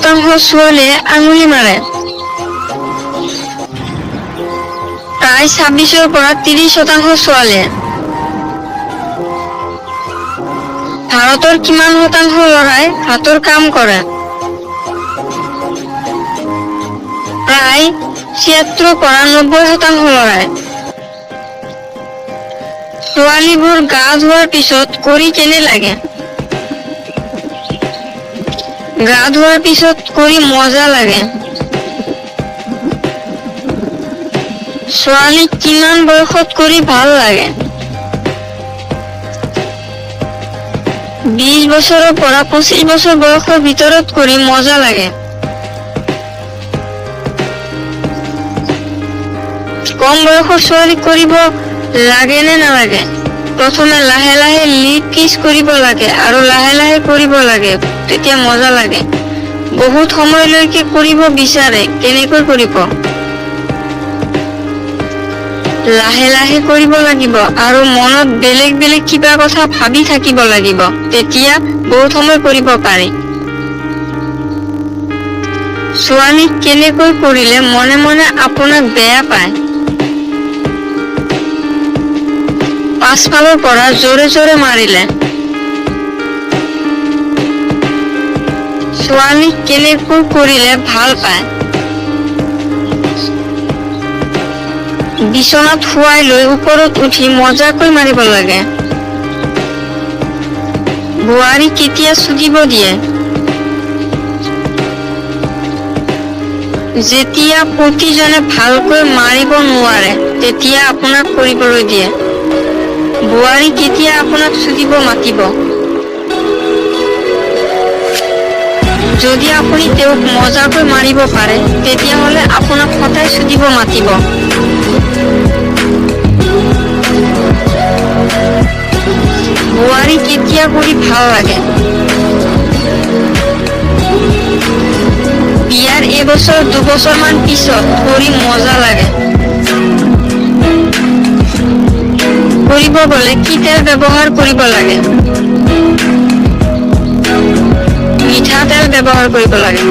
শতাংশ ছোৱালীয়ে আঙুলি মাৰে। প্ৰায় 26ৰ পৰা 30% ছোৱালীয়ে। ভাৰতৰ কিমান শতাংশ ল'ৰাই হাতৰ কাম কৰে? প্ৰায় 76ৰ পৰা 90% ল'ৰাই। ছোৱালীবোৰ গা ধোৱাৰ পিছত কৰি কেনে লাগে? গা ধোৱাৰ পিছত কৰি মজা লাগে। ছোৱালীক কিমান বয়সত কৰি ভাল লাগে? 20 বছৰৰ পৰা 25 বছৰ বয়সৰ ভিতৰত কৰি মজা লাগে। কম বয়সৰ ছোৱালীক কৰিব লাগে নে নালাগে? প্ৰথমে লাহে লাহে লিপ কিছ কৰিব লাগে আৰু লাহে লাহে কৰিব লাগে, তেতিয়া মজা লাগে। বহুত সময়লৈকে কৰিব বিচাৰে, কেনেকৈ কৰিব? লাহে লাহে কৰিব লাগিব আৰু মনত বেলেগ বেলেগ কিবা কথা ভাবি থাকিব লাগিব, তেতিয়া বহুত সময় কৰিব পাৰি। ছোৱালীক কেনেকৈ কৰিলে মনে মনে আপোনাক বেয়া পায়? পাছফালৰ পৰা জোৰে জোৰে মাৰিলে। ছোৱালীক কেনেকৈ কৰিলে ভাল পায়? বিচনাত শুৱাই লৈ ওপৰত উঠি মজাকৈ মাৰিব লাগে। বোৱাৰী কেতিয়া চুজিব দিয়ে? যেতিয়া পতিজনে ভালকৈ মাৰিব নোৱাৰে, তেতিয়া আপোনাক কৰিবলৈ দিয়ে। বোৱাৰী কেতিয়া আপোনাক চুজিব মাতিব? যদি আপুনি তেওঁক মজাকৈ মাৰিব পাৰে, তেতিয়াহ'লে আপোনাক সদায় চুজিব মাতিব। বোৱাৰী কেতিয়া কৰি ভাল লাগে? বিয়াৰ এবছৰ 2 বছৰমান পিছত কৰি মজা লাগে। কৰিব গ'লে কি তেল ব্যৱহাৰ কৰিব লাগে? মিঠাতেল ব্যৱহাৰ কৰিব লাগে।